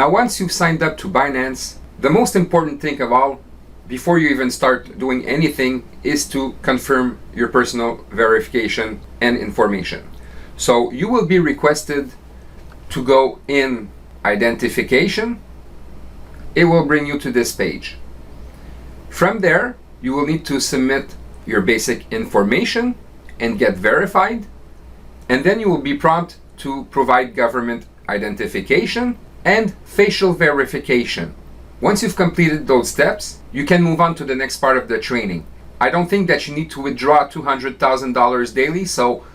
Now, once you've signed up to Binance, the most important thing of all, before you even start doing anything, is to confirm your personal verification and information. So you will be requested to go in identification. It will bring you to this page. From there, you will need to submit your basic information and get verified. And then you will be prompted to provide government identification and facial verification. Once you've completed those steps, you can move on to the next part of the training. I don't think that you need to withdraw $200,000 daily, so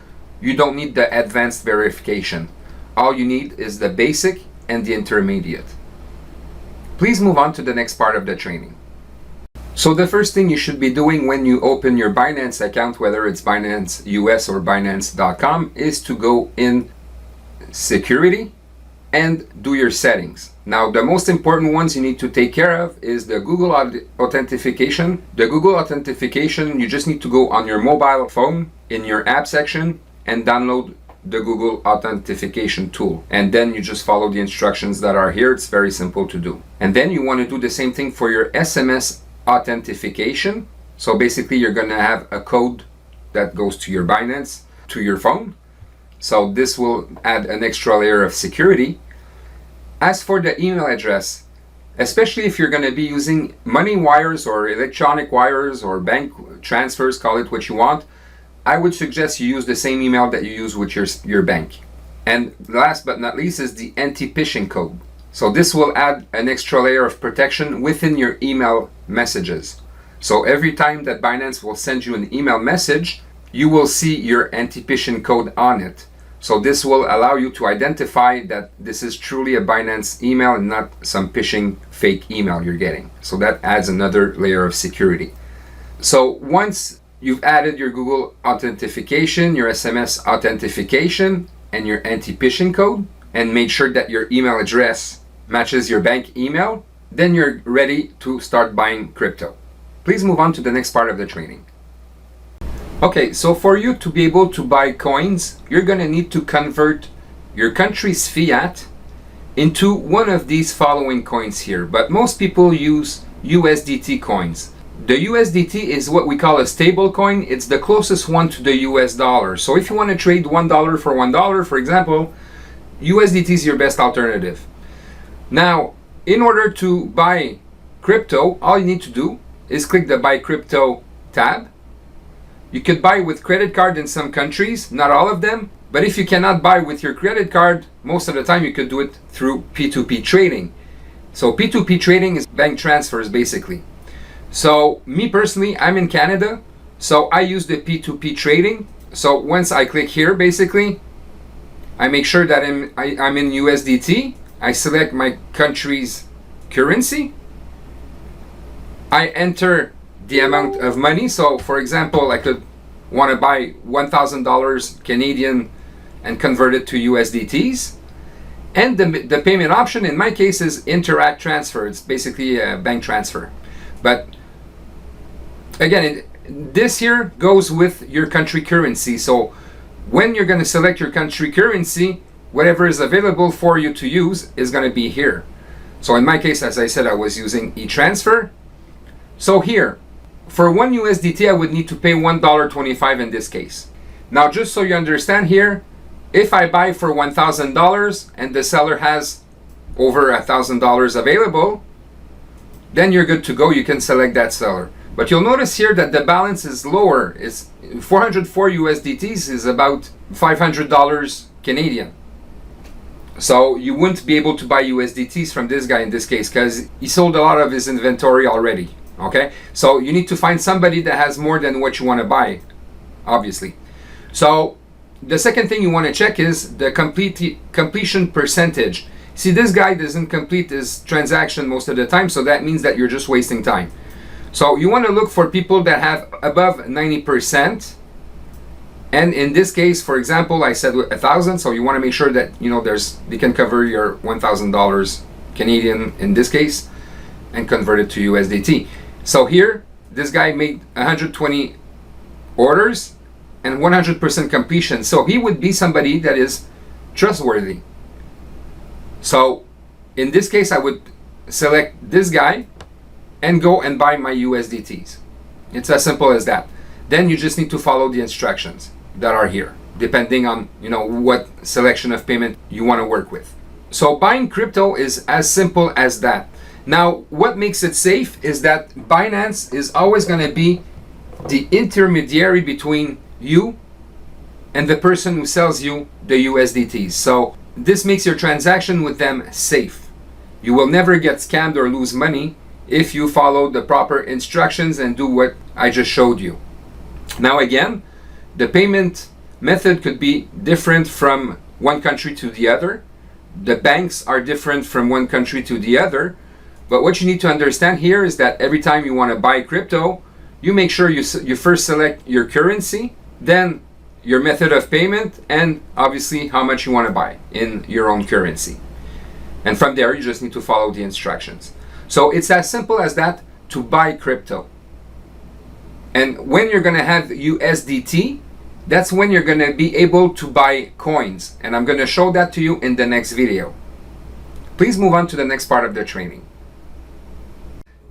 you don't need the advanced verification. All you need is the basic and the intermediate. Please move on to the next part of the training. So the first thing you should be doing when you open your Binance account, whether it's Binance US or Binance.com, is to go in security and do your settings. Now, the most important ones you need to take care of is the Google authentication. The Google authentication, you just need to go on your mobile phone in your app section and download the Google authentication tool. And then you just follow the instructions that are here. It's very simple to do. And then you want to do the same thing for your SMS authentication. So basically, you're going to have a code that goes to your Binance, to your phone. So this will add an extra layer of security. As for the email address, especially if you're going to be using money wires or electronic wires or bank transfers, call it what you want, I would suggest you use the same email that you use with your bank. And last but not least is the anti-phishing code. So this will add an extra layer of protection within your email messages. So every time that Binance will send you an email message, you will see your anti-phishing code on it. So this will allow you to identify that this is truly a Binance email and not some phishing fake email you're getting. So that adds another layer of security. So once you've added your Google authentication, your SMS authentication, and your anti-phishing code, and made sure that your email address matches your bank email, then you're ready to start buying crypto. Please move on to the next part of the training. Okay, so for you to be able to buy coins, you're going to need to convert your country's fiat into one of these following coins here. But most people use USDT coins. The USDT is what we call a stable coin. It's the closest one to the US dollar. So if you want to trade $1 for $1, for example, USDT is your best alternative. Now, in order to buy crypto, all you need to do is click the Buy Crypto tab. You could buy with credit card in some countries, not all of them. But if you cannot buy with your credit card, most of the time you could do it through P2P trading. So P2P trading is bank transfers basically. So me personally, I'm in Canada, so I use the P2P trading. So once I click here, basically, I make sure that I'm in USDT. I select my country's currency. I enter the amount of money. So for example, I could want to buy $1,000 Canadian and convert it to USDTs. And the payment option in my case is Interact Transfer. It's basically a bank transfer. But again, this here goes with your country currency. So when you're going to select your country currency, whatever is available for you to use is going to be here. So in my case, as I said, I was using e-transfer. So here, for one USDT, I would need to pay $1.25 in this case. Now, just so you understand here, if I buy for $1,000 and the seller has over $1,000 available, then you're good to go. You can select that seller. But you'll notice here that the balance is lower. It's 404 USDTs is about $500 Canadian. So you wouldn't be able to buy USDTs from this guy in this case because he sold a lot of his inventory already. Okay, so you need to find somebody that has more than what you want to buy, obviously. So the second thing you want to check is the completion percentage. See, this guy doesn't complete his transaction most of the time, so that means that you're just wasting time. So you want to look for people that have above 90%. And in this case, for example, I said 1,000, so you want to make sure that they can cover your $1,000 Canadian in this case and convert it to USDT. So here, this guy made 120 orders and 100% completion. So he would be somebody that is trustworthy. So in this case, I would select this guy and go and buy my USDTs. It's as simple as that. Then you just need to follow the instructions that are here, depending on what selection of payment you want to work with. So buying crypto is as simple as that. Now, what makes it safe is that Binance is always going to be the intermediary between you and the person who sells you the USDTs. So this makes your transaction with them safe. You will never get scammed or lose money if you follow the proper instructions and do what I just showed you. Now again, the payment method could be different from one country to the other. The banks are different from one country to the other. But what you need to understand here is that every time you want to buy crypto, you make sure you first select your currency, then your method of payment, and obviously how much you want to buy in your own currency. And from there, you just need to follow the instructions. So it's as simple as that to buy crypto. And when you're going to have USDT, that's when you're going to be able to buy coins. And I'm going to show that to you in the next video. Please move on to the next part of the training.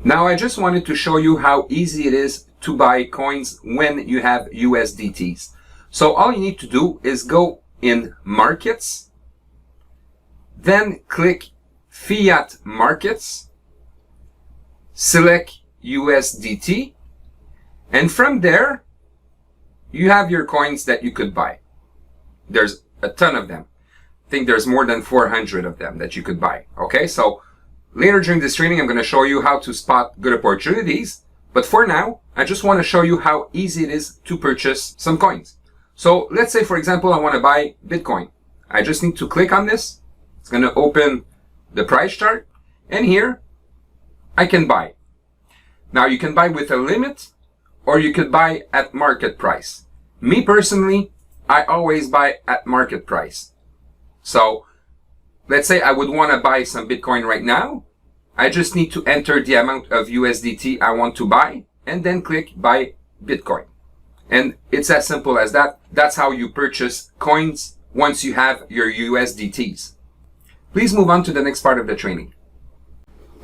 Now I just wanted to show you how easy it is to buy coins when you have USDTs. So all you need to do is go in Markets, then click Fiat Markets, select USDT, and from there you have your coins that you could buy. There's a ton of them. I think there's more than 400 of them that you could buy. Okay, so later during this training, I'm going to show you how to spot good opportunities. But for now, I just want to show you how easy it is to purchase some coins. So let's say, for example, I want to buy Bitcoin. I just need to click on this. It's going to open the price chart. And here, I can buy. Now, you can buy with a limit, or you could buy at market price. Me personally, I always buy at market price. So let's say I would want to buy some Bitcoin right now. I just need to enter the amount of USDT I want to buy and then click buy Bitcoin. And it's as simple as that. That's how you purchase coins once you have your USDTs. Please move on to the next part of the training.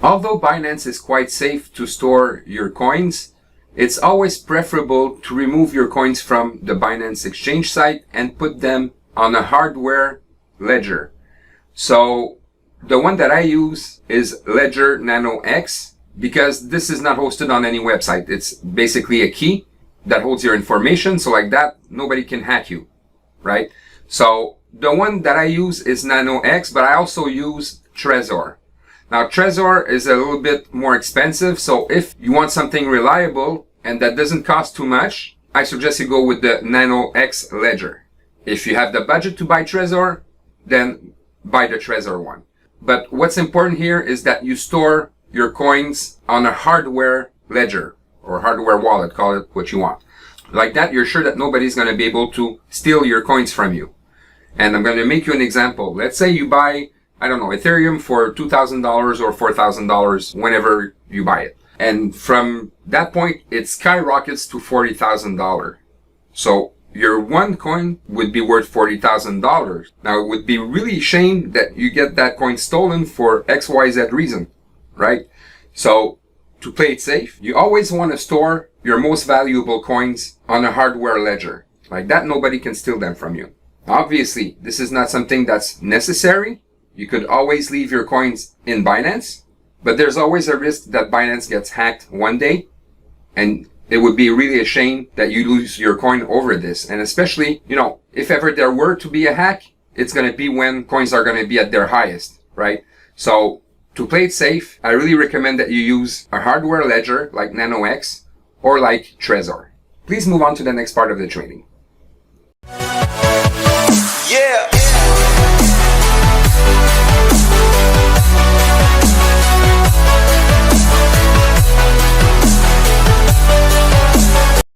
Although Binance is quite safe to store your coins, it's always preferable to remove your coins from the Binance exchange site and put them on a hardware ledger. So the one that I use is Ledger Nano X because this is not hosted on any website. It's basically a key that holds your information. So like that, nobody can hack you, right? So the one that I use is Nano X, but I also use Trezor. Now Trezor is a little bit more expensive. So if you want something reliable and that doesn't cost too much, I suggest you go with the Nano X Ledger. If you have the budget to buy Trezor, then buy the Trezor one. But what's important here is that you store your coins on a hardware ledger or hardware wallet, call it what you want. Like that, you're sure that nobody's going to be able to steal your coins from you. And I'm going to make you an example. Let's say you buy, I don't know, Ethereum for $2,000 or $4,000 whenever you buy it. And from that point, it skyrockets to $40,000. So your one coin would be worth $40,000. Now, it would be really a shame that you get that coin stolen for XYZ reason, right? So, to play it safe, you always want to store your most valuable coins on a hardware ledger. Like that, nobody can steal them from you. Obviously, this is not something that's necessary. You could always leave your coins in Binance, but there's always a risk that Binance gets hacked one day, and it would be really a shame that you lose your coin over this. And especially, if ever there were to be a hack, it's going to be when coins are going to be at their highest, right? So to play it safe, I really recommend that you use a hardware ledger like Nano X or like Trezor. Please move on to the next part of the training. Yeah.